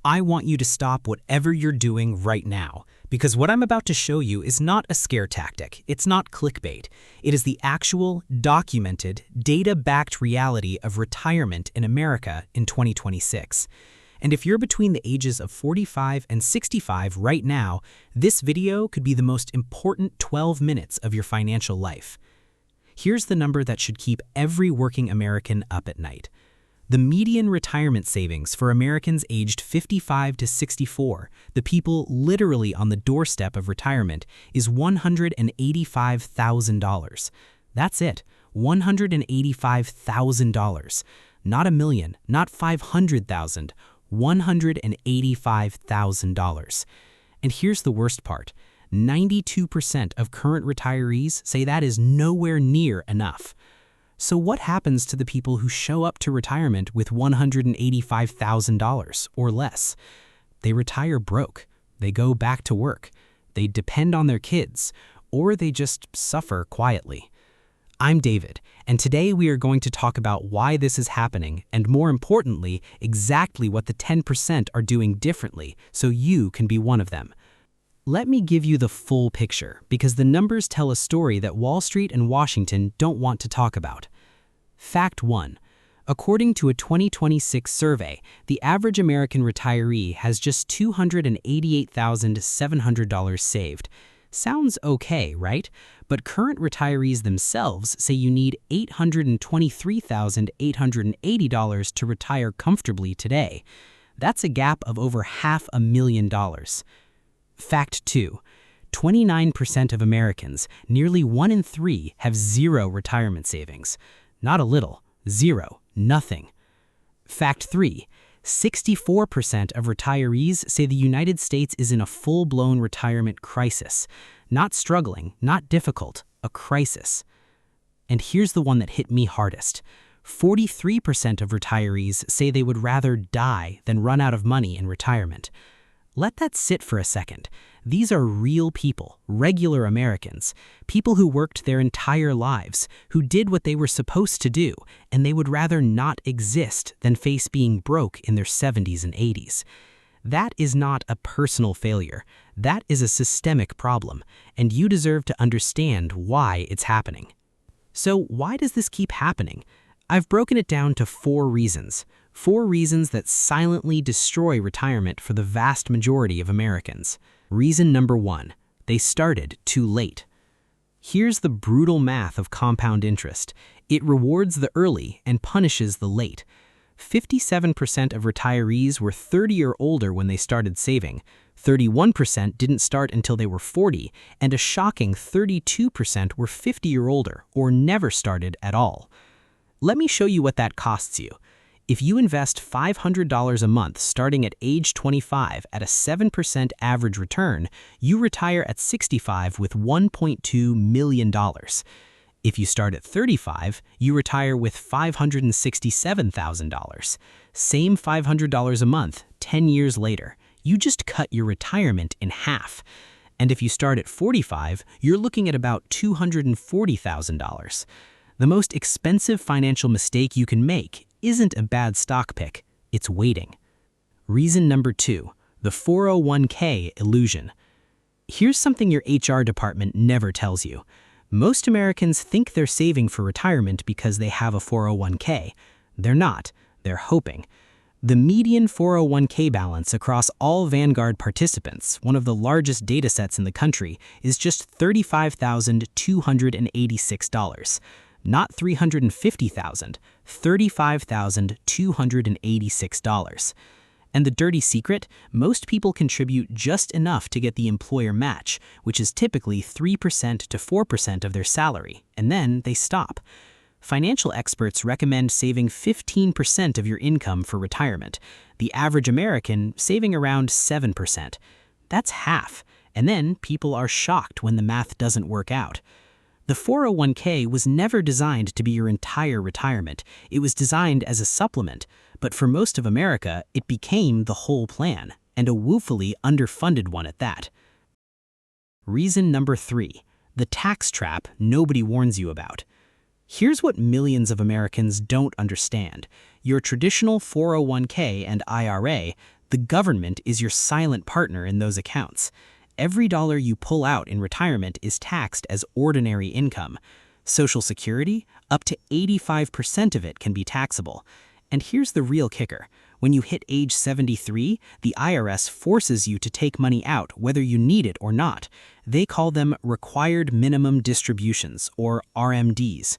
I want you to stop whatever you're doing right now, because what I'm about to show you is not a scare tactic. It's not clickbait. It is the actual, documented, data-backed reality of retirement in America in 2026. And if you're between the ages of 45 and 65 right now, this video could be the most important 12 minutes of your financial life. Here's the number that should keep every working American up at night. The median retirement savings for Americans aged 55 to 64, the people literally on the doorstep of retirement, is $185,000. That's it, $185,000. Not a million, not 500,000, $185,000. And here's the worst part. 92% of current retirees say that is nowhere near enough. So what happens to the people who show up to retirement with $185,000 or less? They retire broke, they go back to work, they depend on their kids, or they just suffer quietly. I'm David, and today we are going to talk about why this is happening and, more importantly, exactly what the 10% are doing differently so you can be one of them. Let me give you the full picture, because the numbers tell a story that Wall Street and Washington don't want to talk about. Fact 1. According to a 2026 survey, the average American retiree has just $288,700 saved. Sounds okay, right? But current retirees themselves say you need $823,880 to retire comfortably today. That's a gap of over $500,000. Fact 2. 29% of Americans, nearly 1 in 3, have zero retirement savings. Not a little, zero, nothing. Fact 3. 64% of retirees say the United States is in a full-blown retirement crisis. Not struggling, not difficult, a crisis. And here's the one that hit me hardest. 43% of retirees say they would rather die than run out of money in retirement. Let that sit for a second. These are real people, regular Americans, people who worked their entire lives, who did what they were supposed to do, and they would rather not exist than face being broke in their 70s and 80s. That is not a personal failure. That is a systemic problem, and you deserve to understand why it's happening. So why does this keep happening? I've broken it down to 4 reasons. 4 reasons that silently destroy retirement for the vast majority of Americans. Reason number 1, they started too late. Here's the brutal math of compound interest. It rewards the early and punishes the late. 57% of retirees were 30 or older when they started saving. 31% didn't start until they were 40, and a shocking 32% were 50 or older or never started at all. Let me show you what that costs you. If you invest $500 a month starting at age 25 at a 7% average return, you retire at 65 with $1.2 million. If you start at 35, you retire with $567,000. Same $500 a month, 10 years later. You just cut your retirement in half. And if you start at 45, you're looking at about $240,000. The most expensive financial mistake you can make isn't a bad stock pick, it's waiting. Reason number 2, the 401k illusion. Here's something your HR department never tells you. Most Americans think they're saving for retirement because they have a 401k. They're not, they're hoping. The median 401k balance across all Vanguard participants, one of the largest datasets in the country, is just $35,286. Not $350,000, $35,286. And the dirty secret? Most people contribute just enough to get the employer match, which is typically 3% to 4% of their salary, and then they stop. Financial experts recommend saving 15% of your income for retirement. The average American saving around 7%. That's half, and then people are shocked when the math doesn't work out. The 401k was never designed to be your entire retirement. It was designed as a supplement, but for most of America, it became the whole plan, and a woefully underfunded one at that. Reason number 3, the tax trap nobody warns you about. Here's what millions of Americans don't understand. Your traditional 401k and IRA, The government is your silent partner in those accounts. Every dollar you pull out in retirement is taxed as ordinary income. Social Security, up to 85% of it can be taxable. And here's the real kicker. When you hit age 73, the IRS forces you to take money out whether you need it or not. They call them required minimum distributions, or RMDs.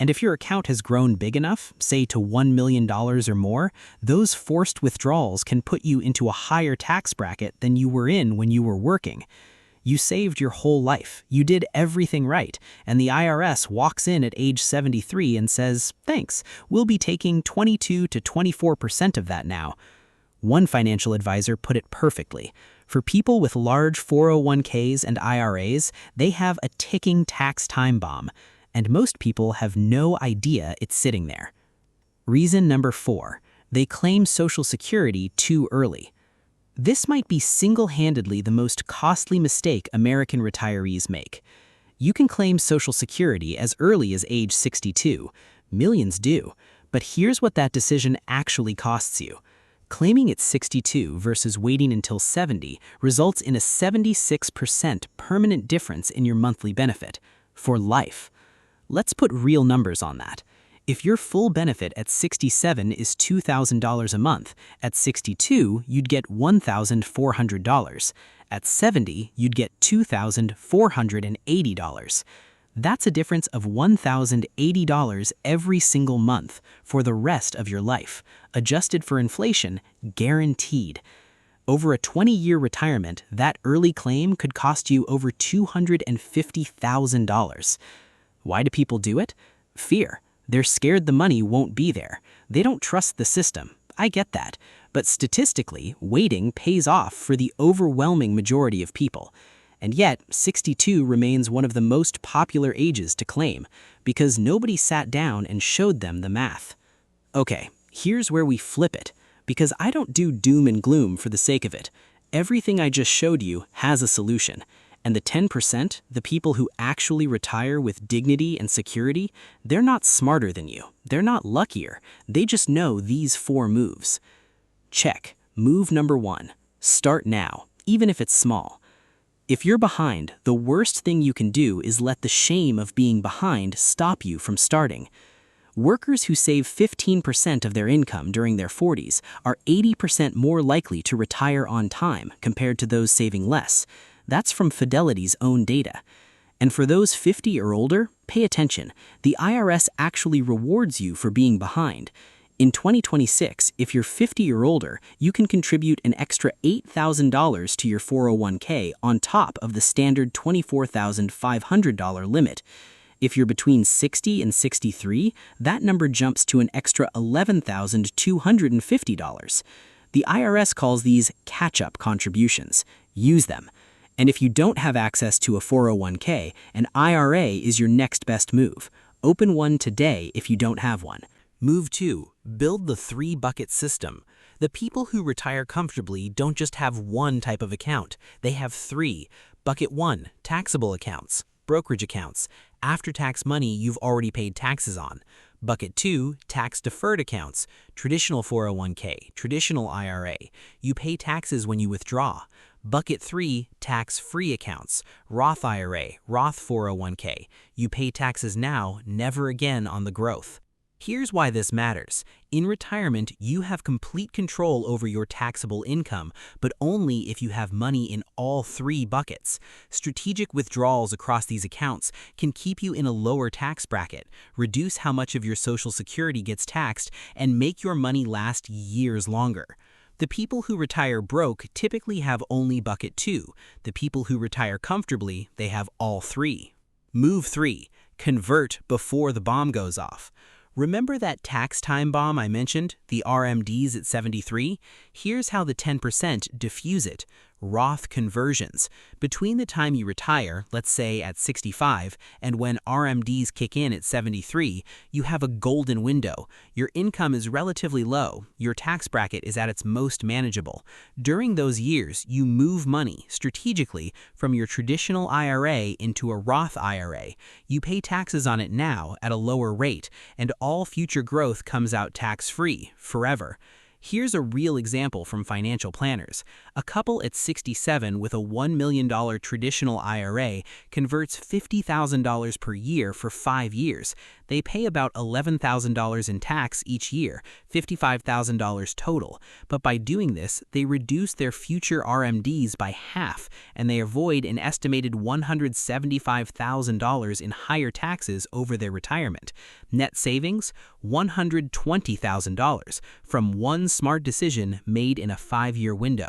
And if your account has grown big enough, say to $1 million or more, those forced withdrawals can put you into a higher tax bracket than you were in when you were working. You saved your whole life, you did everything right, and the IRS walks in at age 73 and says, "Thanks, we'll be taking 22 to 24% of that now." One financial advisor put it perfectly. For people with large 401ks and IRAs, they have a ticking tax time bomb, and most people have no idea it's sitting there. Reason number 4, they claim Social Security too early. This might be single-handedly the most costly mistake American retirees make. You can claim Social Security as early as age 62. Millions do. But here's what that decision actually costs you. Claiming at 62 versus waiting until 70 results in a 76% permanent difference in your monthly benefit, for life. Let's put real numbers on that. If your full benefit at 67 is $2,000 a month, at 62 you'd get $1,400. At 70 you'd get $2,480. That's a difference of $1,080 every single month for the rest of your life, adjusted for inflation, guaranteed. Over a 20-year retirement, that early claim could cost you over $250,000. Why do people do it? Fear. They're scared the money won't be there. They don't trust the system. I get that. But statistically, waiting pays off for the overwhelming majority of people. And yet, 62 remains one of the most popular ages to claim, because nobody sat down and showed them the math. Okay, here's where we flip it, because I don't do doom and gloom for the sake of it. Everything I just showed you has a solution. And the 10%, the people who actually retire with dignity and security, they're not smarter than you. They're not luckier. They just know these 4 moves. Check. Move number 1. Start now, even if it's small. If you're behind, the worst thing you can do is let the shame of being behind stop you from starting. Workers who save 15% of their income during their 40s are 80% more likely to retire on time compared to those saving less. That's from Fidelity's own data. And for those 50 or older, pay attention. The IRS actually rewards you for being behind. In 2026, if you're 50 or older, you can contribute an extra $8,000 to your 401k on top of the standard $24,500 limit. If you're between 60 and 63, that number jumps to an extra $11,250. The IRS calls these catch-up contributions. Use them. And if you don't have access to a 401k, an IRA is your next best move. Open one today if you don't have one. Move 2. Build the 3-bucket system. The people who retire comfortably don't just have one type of account. They have 3. Bucket 1, taxable accounts, brokerage accounts, after-tax money you've already paid taxes on. Bucket 2, tax-deferred accounts, traditional 401k, traditional IRA. You pay taxes when you withdraw. Bucket 3, tax-free accounts, Roth IRA, Roth 401k. You pay taxes now, never again on the growth. Here's why this matters. In retirement, you have complete control over your taxable income, but only if you have money in all 3 buckets. Strategic withdrawals across these accounts can keep you in a lower tax bracket, reduce how much of your Social Security gets taxed, and make your money last years longer. The people who retire broke typically have only bucket 2. The people who retire comfortably, they have all 3. Move 3. Convert before the bomb goes off. Remember that tax time bomb I mentioned, the RMDs at 73? Here's how the 10% diffuse it. Roth conversions. Between the time you retire, let's say at 65, and when RMDs kick in at 73, you have a golden window. Your income is relatively low. Your tax bracket is at its most manageable. During those years, you move money strategically from your traditional IRA into a Roth IRA. You pay taxes on it now at a lower rate, and all future growth comes out tax-free forever. Here's a real example from financial planners. A couple at 67 with a $1 million traditional IRA converts $50,000 per year for 5 years. They pay about $11,000 in tax each year, $55,000 total. But by doing this, they reduce their future RMDs by half, and they avoid an estimated $175,000 in higher taxes over their retirement. Net savings? $120,000 from one smart decision made in a 5-year window.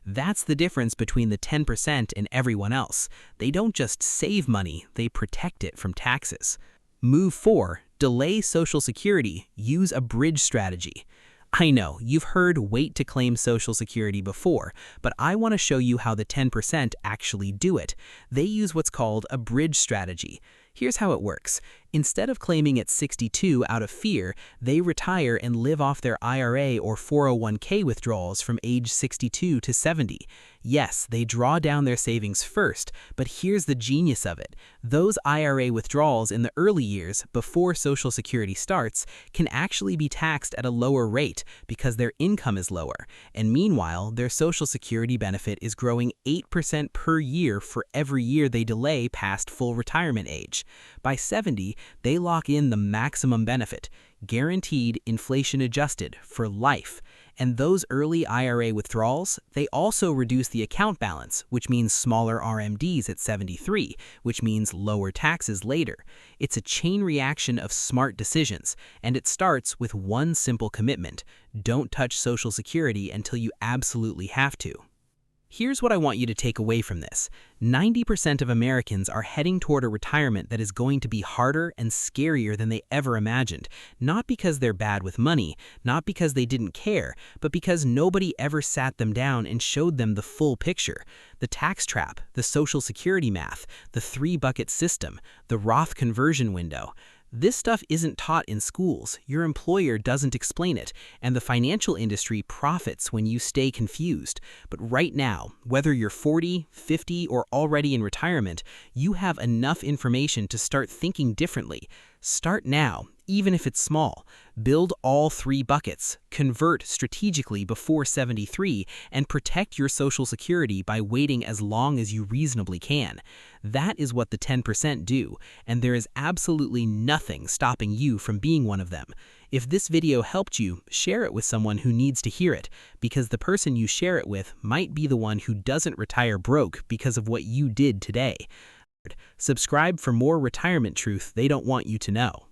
That's the difference between the 10% and everyone else. They don't just save money, they protect it from taxes. Move 4. Delay Social Security. Use a bridge strategy. I know, you've heard wait to claim Social Security before, but I want to show you how the 10% actually do it. They use what's called a bridge strategy. Here's how it works. Instead of claiming at 62 out of fear, they retire and live off their IRA or 401k withdrawals from age 62 to 70. Yes, they draw down their savings first, but here's the genius of it. Those IRA withdrawals in the early years, before Social Security starts, can actually be taxed at a lower rate because their income is lower. And meanwhile, their Social Security benefit is growing 8% per year for every year they delay past full retirement age. By 70, they lock in the maximum benefit, guaranteed inflation-adjusted for life. And those early IRA withdrawals, they also reduce the account balance, which means smaller RMDs at 73, which means lower taxes later. It's a chain reaction of smart decisions, and it starts with one simple commitment: don't touch Social Security until you absolutely have to. Here's what I want you to take away from this. 90% of Americans are heading toward a retirement that is going to be harder and scarier than they ever imagined. Not because they're bad with money, not because they didn't care, but because nobody ever sat them down and showed them the full picture. The tax trap, the Social Security math, the 3-bucket system, the Roth conversion window. This stuff isn't taught in schools, your employer doesn't explain it, and the financial industry profits when you stay confused. But right now, whether you're 40, 50, or already in retirement, you have enough information to start thinking differently. Start now, even if it's small. Build all 3 buckets, convert strategically before 73, and protect your Social Security by waiting as long as you reasonably can. That is what the 10% do, and there is absolutely nothing stopping you from being one of them. If this video helped you, share it with someone who needs to hear it, because the person you share it with might be the one who doesn't retire broke because of what you did today. Subscribe for more retirement truth they don't want you to know.